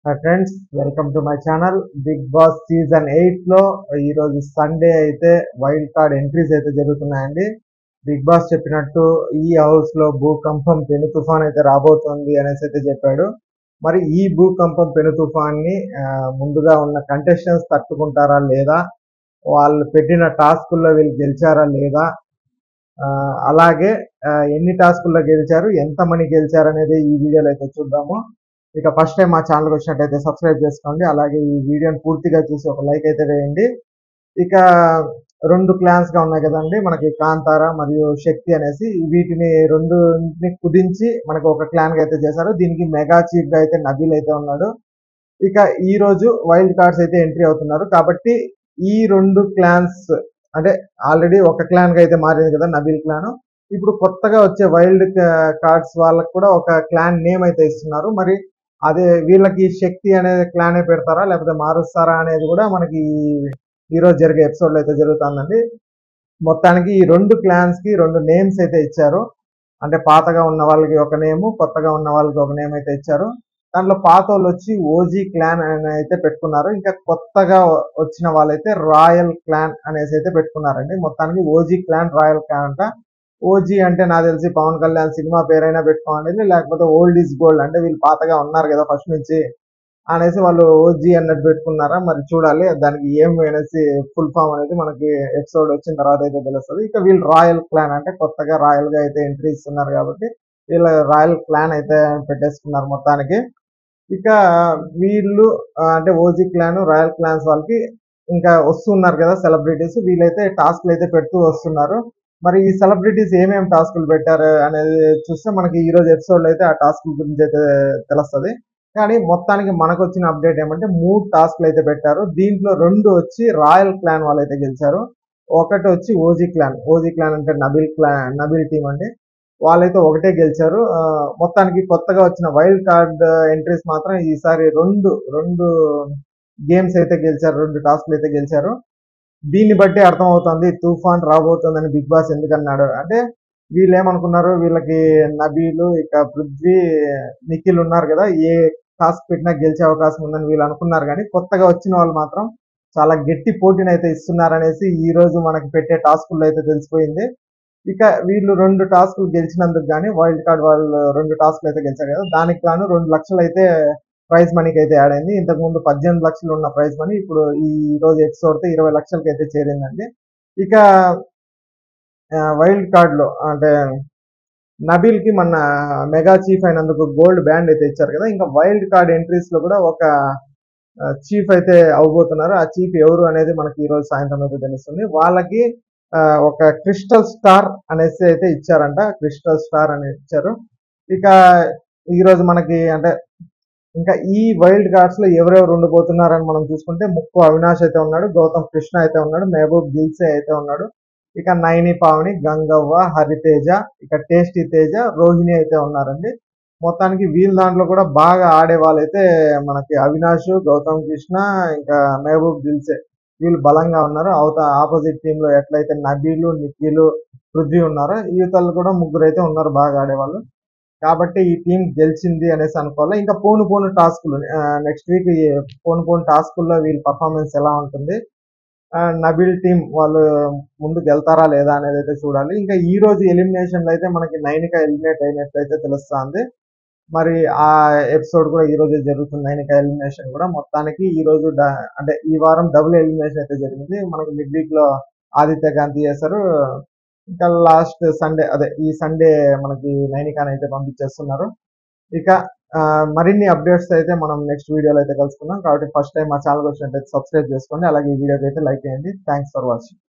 Friends, welcome to my channel. Big boss season 8 లో ఈరోజు Sunday అయితే వైల్డ్ కార్డ్ ఎంట్రీస్ అయితే జరుగుతున్నాయండి. బిగ్ బాస్ చెప్పినట్టు ఈ హౌస్ లో భూకంపం పెను తుఫాన్ అయితే రాబోతోంది అనేసి అయితే చెప్పాడు. మరి ఈ భూకంపం పెను తుఫాన్ని ముందుగా ఉన్న కంటెస్టెంట్స్ తట్టుకుంటారా లేదా, వాళ్ళు పెట్టిన టాస్కుల్లో వీళ్ళు గెలిచారా లేదా, అలాగే ఎన్ని టాస్కుల్లో గెలిచారు, ఎంత మనీ గెలిచారు అనేది ఈ వీడియోలో అయితే చూద్దాము. ఇక ఫస్ట్ టైం మా ఛానల్కి వచ్చినట్టయితే సబ్స్క్రైబ్ చేసుకోండి. అలాగే ఈ వీడియోని పూర్తిగా చూసి ఒక లైక్ అయితే వేయండి. ఇక రెండు క్లాన్స్ గా ఉన్నాయి కదండి, మనకి కాంతార మరియు శక్తి అనేసి. వీటిని రెండుని కుదించి మనకు ఒక క్లాన్ గా అయితే చేశారు. దీనికి మెగా చీఫ్ గా అయితే నబీల్ అయితే ఉన్నాడు. ఇక ఈ రోజు వైల్డ్ కార్డ్స్ అయితే ఎంట్రీ అవుతున్నారు. కాబట్టి ఈ రెండు క్లాన్స్ అంటే ఆల్రెడీ ఒక క్లాన్ గా అయితే మారింది కదా నబీల్ క్లాన్. ఇప్పుడు కొత్తగా వచ్చే వైల్డ్ కార్డ్స్ వాళ్ళకి కూడా ఒక క్లాన్ నేమ్ అయితే ఇస్తున్నారు. మరి అదే వీళ్ళకి శక్తి అనేది క్లానే పెడతారా లేకపోతే మారుస్తారా అనేది కూడా మనకి ఈ రోజు జరిగే ఎపిసోడ్ లో అయితే జరుగుతుందండి. మొత్తానికి ఈ రెండు క్లాన్స్ కి రెండు నేమ్స్ అయితే ఇచ్చారు. అంటే పాతగా ఉన్న వాళ్ళకి ఒక నేము, కొత్తగా ఉన్న వాళ్ళకి ఒక నేమ్ అయితే ఇచ్చారు. దాంట్లో పాత వాళ్ళు వచ్చి ఓజీ క్లాన్ అని అయితే పెట్టుకున్నారు. ఇంకా కొత్తగా వచ్చిన వాళ్ళైతే రాయల్ క్లాన్ అనేసి అయితే పెట్టుకున్నారండి. మొత్తానికి ఓజీ క్లాన్, రాయల్ క్లాన్ అంట. ఓజీ అంటే నాకు తెలిసి పవన్ కళ్యాణ్ సినిమా పేరైనా పెట్టుకోండి, లేకపోతే ఓల్డ్ ఈజ్ గోల్డ్ అంటే వీళ్ళు పాతగా ఉన్నారు కదా ఫస్ట్ నుంచి అనేసి వాళ్ళు ఓజీ అన్నట్టు పెట్టుకున్నారా, మరి చూడాలి దానికి ఏం అనేసి ఫుల్ ఫామ్ అనేది మనకి ఎపిసోడ్ వచ్చిన తర్వాత అయితే తెలుస్తుంది. ఇక వీళ్ళు రాయల్ క్లాన్ అంటే కొత్తగా రాయల్ గా అయితే ఎంట్రీ ఇస్తున్నారు కాబట్టి వీళ్ళ రాయల్ క్లాన్ అయితే పెట్టేసుకున్నారు మొత్తానికి. ఇక వీళ్ళు అంటే ఓజీ క్లాన్, రాయల్ క్లాన్స్ వాళ్ళకి ఇంకా వస్తున్నారు కదా సెలబ్రిటీస్, వీళ్ళైతే టాస్క్లు అయితే పెడుతూ వస్తున్నారు. మరి ఈ సెలబ్రిటీస్ ఏమేమి టాస్కులు పెట్టారు అనేది చూస్తే మనకి ఈ రోజు ఎపిసోడ్ లో అయితే ఆ టాస్కుల గురించి అయితే తెలుస్తుంది. కానీ మొత్తానికి మనకు వచ్చిన అప్డేట్ ఏమంటే 3 టాస్క్లు అయితే పెట్టారు. దీంట్లో 2 వచ్చి రాయల్ క్లాన్ వాళ్ళు అయితే గెలిచారు. ఒకటి వచ్చి ఓజీ క్లాన్. ఓజీ క్లాన్ అంటే నబిల్ టీం అండి. వాళ్ళైతే ఒకటే గెలిచారు. మొత్తానికి కొత్తగా వచ్చిన వైల్డ్ కార్డ్ ఎంట్రీస్ మాత్రం ఈసారి రెండు గేమ్స్ అయితే గెలిచారు, 2 టాస్క్లు అయితే గెలిచారు. దీన్ని బట్టి అర్థమవుతుంది తుఫాన్ రాబోతుందని బిగ్ బాస్ ఎందుకన్నాడు అంటే, వీళ్ళు ఏమనుకున్నారు, వీళ్ళకి నబీలు, ఇక పృథ్వీ, నిఖిల్ ఉన్నారు కదా, ఏ టాస్క్ పెట్టినా గెలిచే అవకాశం ఉందని వీళ్ళు అనుకున్నారు. కానీ కొత్తగా వచ్చిన వాళ్ళు మాత్రం చాలా గట్టి పోటీని అయితే ఇస్తున్నారనేసి ఈ రోజు మనకి పెట్టే టాస్కుల్లో అయితే తెలిసిపోయింది. ఇక వీళ్ళు 2 టాస్కులు గెలిచినందుకు గానీ వైల్డ్ కార్డ్ వాళ్ళు 2 టాస్కులు అయితే గెలిచారు కదా, దానికి గాను 2 లక్షలు అయితే ప్రైజ్ మనీకి అయితే యాడ్ అయింది. ఇంతకు ముందు 18 లక్షలు ఉన్న ప్రైజ్ మనీ ఇప్పుడు ఈ రోజు ఎపిసోడ్ తో 20 లక్షలకి అయితే చేరిందండి. ఇక వైల్డ్ కార్డ్ లో అంటే నబీల్ కి మన మెగా చీఫ్ అయినందుకు గోల్డ్ బ్యాండ్ అయితే ఇచ్చారు కదా. ఇంకా వైల్డ్ కార్డ్ ఎంట్రీస్ లో కూడా ఒక చీఫ్ అయితే అవబోతున్నారు. ఆ చీఫ్ ఎవరు అనేది మనకి ఈ రోజు సాయంత్రం అయితే తెలుస్తుంది. వాళ్ళకి ఒక క్రిస్టల్ స్టార్ అనేసి అయితే ఇచ్చారంట. క్రిస్టల్ స్టార్ అని ఇచ్చారు. ఇక ఈ రోజు మనకి అంటే ఇంకా ఈ వైల్డ్ కార్డ్స్ లో ఎవరెవరు ఉండిపోతున్నారని మనం చూసుకుంటే ముక్కు అవినాష్ అయితే ఉన్నాడు, గౌతమ్ కృష్ణ అయితే ఉన్నాడు, మెహబూబ్ దిల్సే అయితే ఉన్నాడు, ఇక నైని పావని, గంగవ్వ, హరితేజ, ఇక టేస్టీ తేజ, రోహిణి అయితే ఉన్నారండి. మొత్తానికి వీళ్ళ దాంట్లో కూడా బాగా ఆడే వాళ్ళైతే మనకి అవినాష్, గౌతమ్ కృష్ణ, ఇంకా మెహబూబ్ దిల్సే వీళ్ళు బలంగా ఉన్నారు. ఆపోజిట్ టీమ్ లో ఎట్లయితే నబీలు, నిఖిలు, పృథ్వీ ఉన్నారో యువతలు కూడా ముగ్గురు అయితే ఉన్నారు బాగా ఆడేవాళ్ళు. కాబట్టి ఈ టీం గెలిచింది అనేసి అనుకోవాలి. ఇంకా పోను టాస్కులు నెక్స్ట్ వీక్ పోను టాస్కుల్లో వీళ్ళ పర్ఫార్మెన్స్ ఎలా ఉంటుంది, నబిల్ టీం వాళ్ళు ముందుకు వెళ్తారా లేదా అనేది అయితే చూడాలి. ఇంకా ఈ రోజు ఎలిమినేషన్ లో అయితే మనకి నైనిక ఎలిమినేట్ అయినట్లయితే తెలుస్తుంది. మరి ఆ ఎపిసోడ్ కూడా ఈ రోజే జరుగుతుంది, నైనిక ఎలిమినేషన్ కూడా. మొత్తానికి ఈ రోజు అంటే ఈ వారం డబుల్ ఎలిమినేషన్ అయితే జరిగింది. మనకి మిడ్ వీక్ లో ఆదిత్య కాంతి చేశారు. ఇంకా లాస్ట్ సండే అదే ఈ సండే మనకి నైనికాని అయితే పంపించేస్తున్నారు. ఇక మరిన్ని అప్డేట్స్ అయితే మనం నెక్స్ట్ వీడియోలో అయితే కలుసుకుందాం. కాబట్టి ఫస్ట్ టైం మా ఛానల్ వచ్చినట్టయితే సబ్స్క్రైబ్ చేసుకోండి. అలాగే ఈ వీడియోకి అయితే లైక్ చేయండి. Thanks for watching.